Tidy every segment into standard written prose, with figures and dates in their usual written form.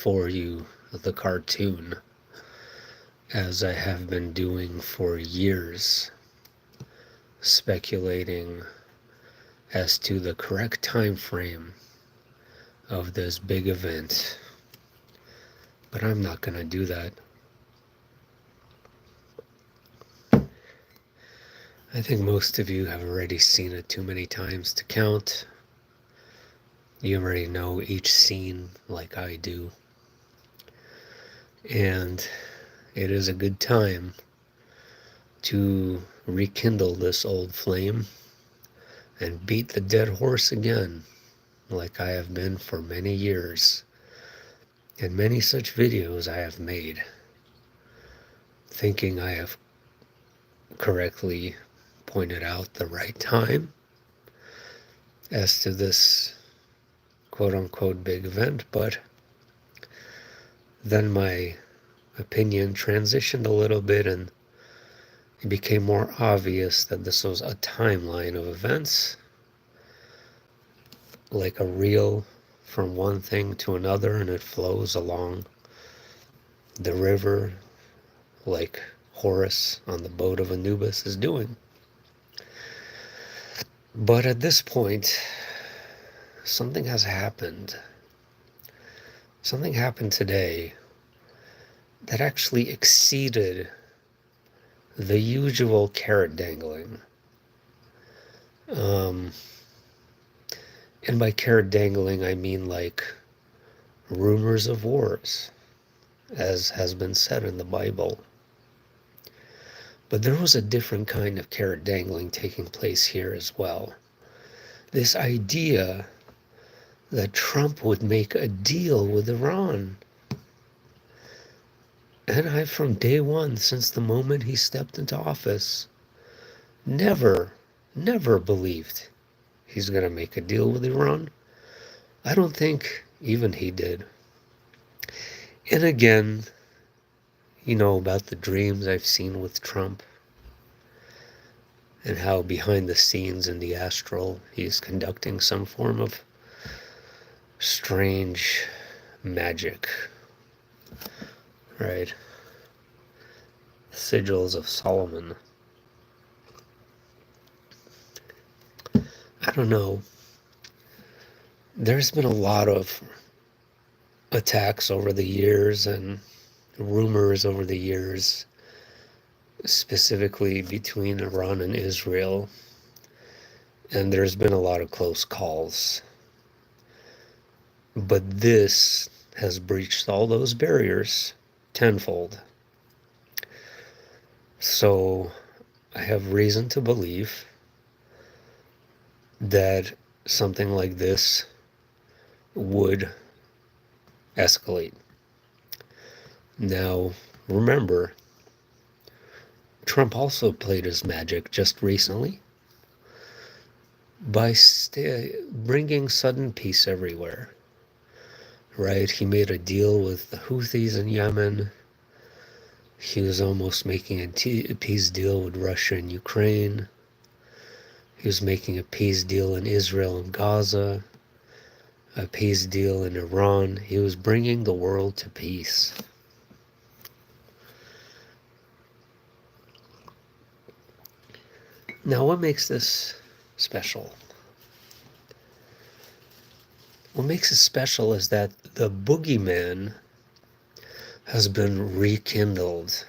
for you the cartoon, as I have been doing for years, speculating as to the correct time frame of this big event. But I'm not going to do that. I think most of you have already seen it too many times to count. You already know each scene like I do. And it is a good time to rekindle this old flame and beat the dead horse again, like I have been for many years. And many such videos I have made, thinking I have correctly pointed out the right time as to this quote-unquote big event, but then my opinion transitioned a little bit and it became more obvious that this was a timeline of events, like a reel from one thing to another, and it flows along the river like Horus on the boat of Anubis is doing. But at this point, something has happened. Something happened today that actually exceeded the usual carrot dangling. And by carrot dangling, I mean like rumors of wars, as has been said in the Bible. But there was a different kind of carrot dangling taking place here as well. This idea that Trump would make a deal with Iran. And I, from day one, since the moment he stepped into office, never believed he's going to make a deal with Iran. I don't think even he did. And again, you know about the dreams I've seen with Trump and how behind the scenes in the astral he's conducting some form of strange magic, right? Sigils of Solomon. I don't know. There's been a lot of attacks over the years and rumors over the years, specifically between Iran and Israel. And there's been a lot of close calls. But this has breached all those barriers tenfold. So I have reason to believe that something like this would escalate. Now, remember, Trump also played his magic just recently by bringing sudden peace everywhere, right? He made a deal with the Houthis in Yemen. He was almost making a peace deal with Russia and Ukraine. He was making a peace deal in Israel and Gaza, a peace deal in Iran. He was bringing the world to peace. Now, what makes this special? What makes it special is that the boogeyman has been rekindled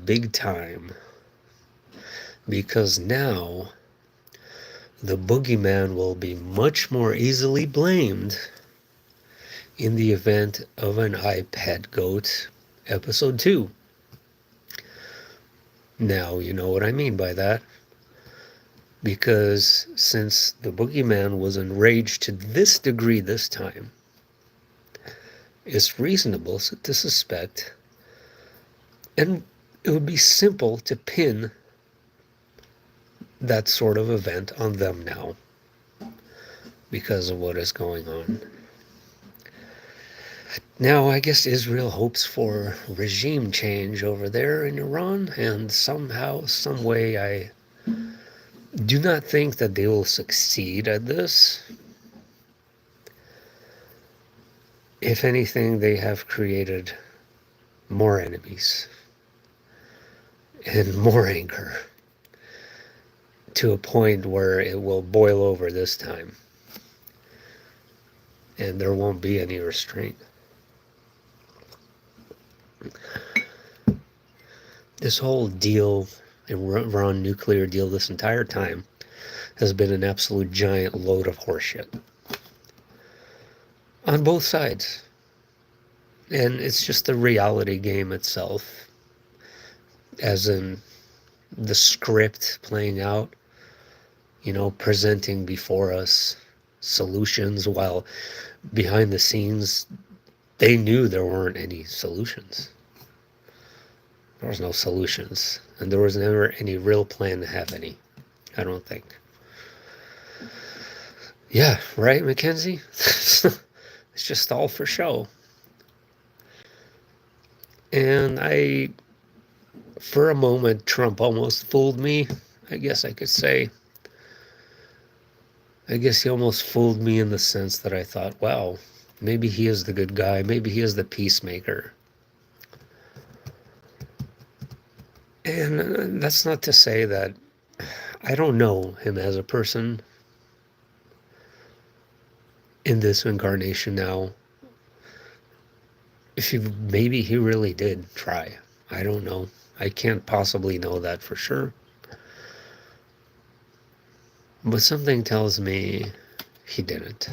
big time, because now the boogeyman will be much more easily blamed in the event of an ipetgoat episode 2. Now, you know what I mean by that. Because since the boogeyman was enraged to this degree this time, it's reasonable to suspect, and it would be simple to pin that sort of event on them now because of what is going on. Now, I guess Israel hopes for regime change over there in Iran, and somehow, some way, I do not think that they will succeed at this. If anything, they have created more enemies and more anger to a point where it will boil over this time and there won't be any restraint. This whole deal, Iran nuclear deal, this entire time has been an absolute giant load of horseshit on both sides. And it's just the reality game itself, as in the script playing out, presenting before us solutions, while behind the scenes, they knew there weren't any solutions. There was no solutions, and there was never any real plan to have any, I don't think. Yeah, right, Mackenzie? It's just all for show. And for a moment, Trump almost fooled me, I guess I could say. I guess he almost fooled me in the sense that I thought, wow, maybe he is the good guy. Maybe he is the peacemaker. And that's not to say that I don't know him as a person in this incarnation now. Maybe he really did try. I don't know. I can't possibly know that for sure. But something tells me he didn't.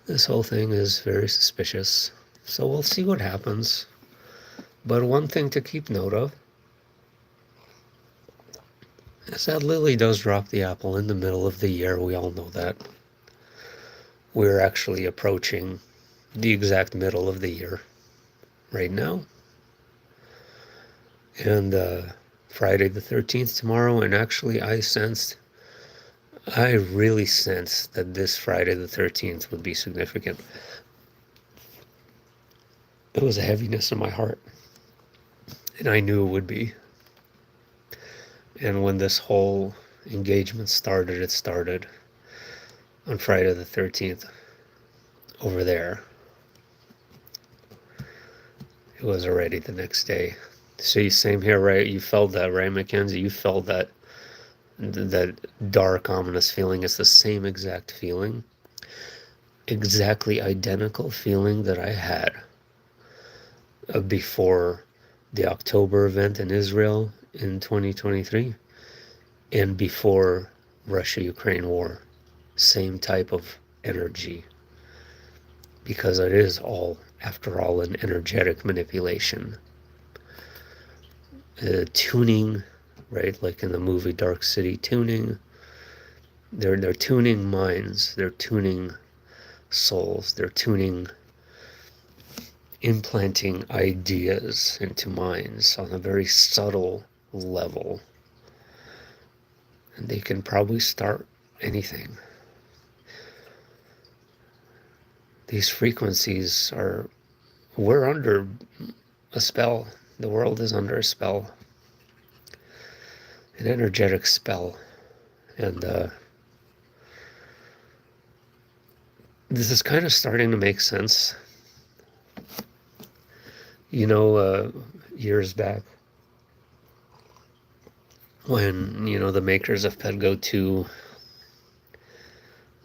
This whole thing is very suspicious. So we'll see what happens. But one thing to keep note of is that Lily does drop the apple in the middle of the year. We all know that. We're actually approaching the exact middle of the year right now. And Friday the 13th tomorrow, and actually I really sensed that this Friday the 13th would be significant. It was a heaviness in my heart, and I knew it would be. And when this whole engagement started, it started on Friday the 13th over there. It was already the next day. See, same here, right? You felt that, right, Mackenzie? You felt that dark, ominous feeling. It's the same exact feeling, exactly identical feeling that I had before the October event in Israel in 2023 and before Russia-Ukraine war. Same type of energy, because it is all, after all, an energetic manipulation. Tuning, right? Like in the movie Dark City, tuning. They're tuning minds. They're tuning souls. They're implanting ideas into minds on a very subtle level. And they can probably start anything. These frequencies we're under a spell. The world is under a spell, an energetic spell. And this is kind of starting to make sense. Years back, when, the makers of ipetgoat2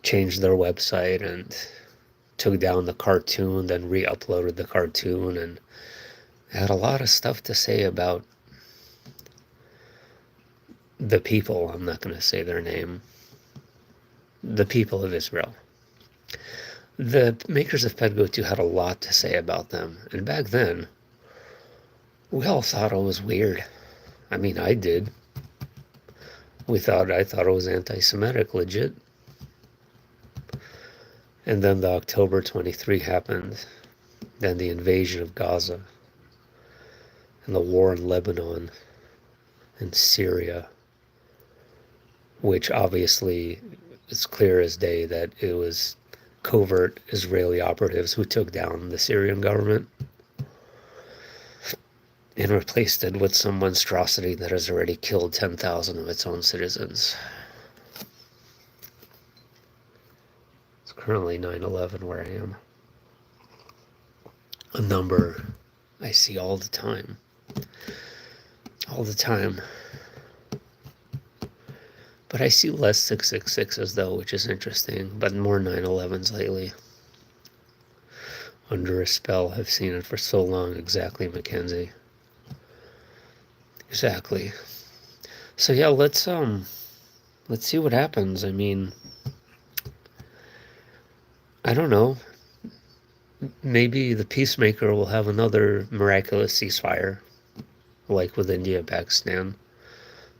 changed their website and took down the cartoon, then re-uploaded the cartoon, and had a lot of stuff to say about the people. I'm not going to say their name. The people of Israel. The makers of ipetgoat2 had a lot to say about them. And back then, we all thought it was weird. I mean, I did. I thought it was anti-Semitic, legit. And then the October 23 happened. Then the invasion of Gaza. And the war in Lebanon and Syria. Which obviously, it's clear as day that it was covert Israeli operatives who took down the Syrian government and replaced it with some monstrosity that has already killed 10,000 of its own citizens. It's currently 9/11 where I am. A number I see all the time. All the time. But I see less 666s though, which is interesting, but more 9/11s lately. Under a spell, I've seen it for so long. Exactly, Mackenzie. Exactly. So yeah, let's see what happens. I mean, I don't know. Maybe the peacemaker will have another miraculous ceasefire, like with India and Pakistan.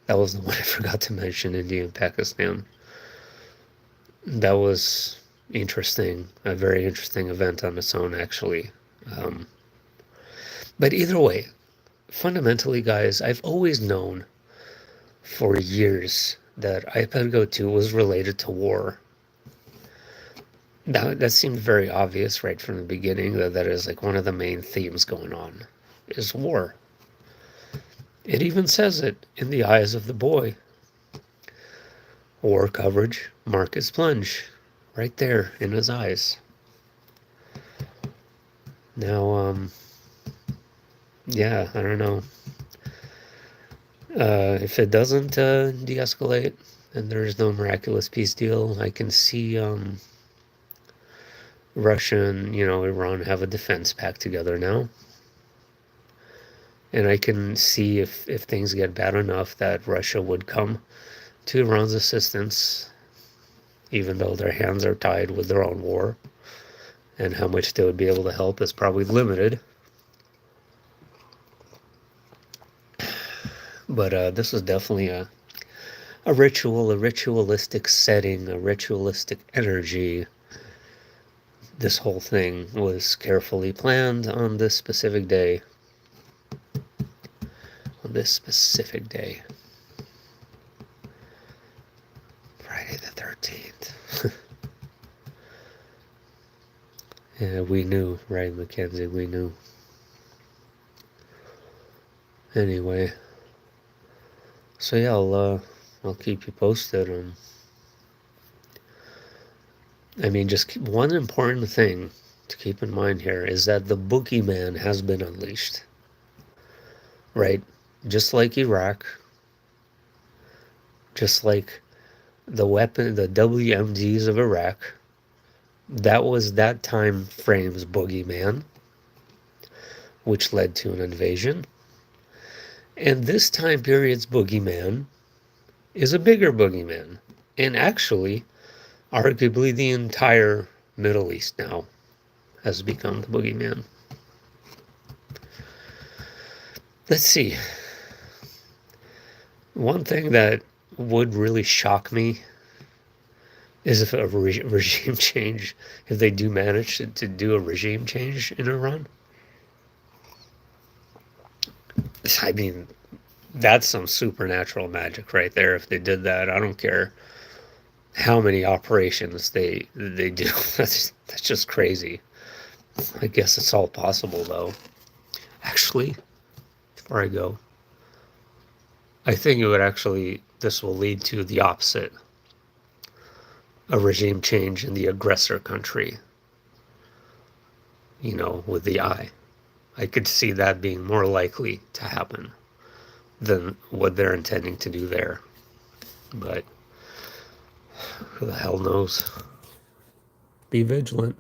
That was the one I forgot to mention, India and Pakistan. That was interesting, a very interesting event on its own, actually. But either way, fundamentally, guys, I've always known for years that ipetgoat2 was related to war. That seemed very obvious right from the beginning, that is like one of the main themes going on, is war. It even says it in the eyes of the boy. War coverage, Marcus Plunge, right there in his eyes. Now, yeah, I don't know. If it doesn't de-escalate and there's no miraculous peace deal, I can see Russia and, Iran have a defense pact together now. And I can see if things get bad enough that Russia would come to Iran's assistance, even though their hands are tied with their own war. And how much they would be able to help is probably limited. But this is definitely a ritual, a ritualistic setting, a ritualistic energy. This whole thing was carefully planned on this specific day. On this specific day. Friday the 13th. Yeah, we knew, right, Mackenzie? We knew. Anyway. So yeah, I'll keep you posted on. I mean, just one important thing to keep in mind here is that the boogeyman has been unleashed. Right? Just like Iraq, just like the WMDs of Iraq, that was that time frame's boogeyman, which led to an invasion. And this time period's boogeyman is a bigger boogeyman. And actually, arguably the entire Middle East now has become the boogeyman. Let's see. One thing that would really shock me is if a regime change, if they do manage to do a regime change in Iran. I mean, that's some supernatural magic right there. If they did that, I don't care how many operations they do. That's just crazy. I guess it's all possible, though. Actually, before I go, I think this will lead to the opposite. A regime change in the aggressor country. With the eye. I could see that being more likely to happen than what they're intending to do there. But who the hell knows? Be vigilant.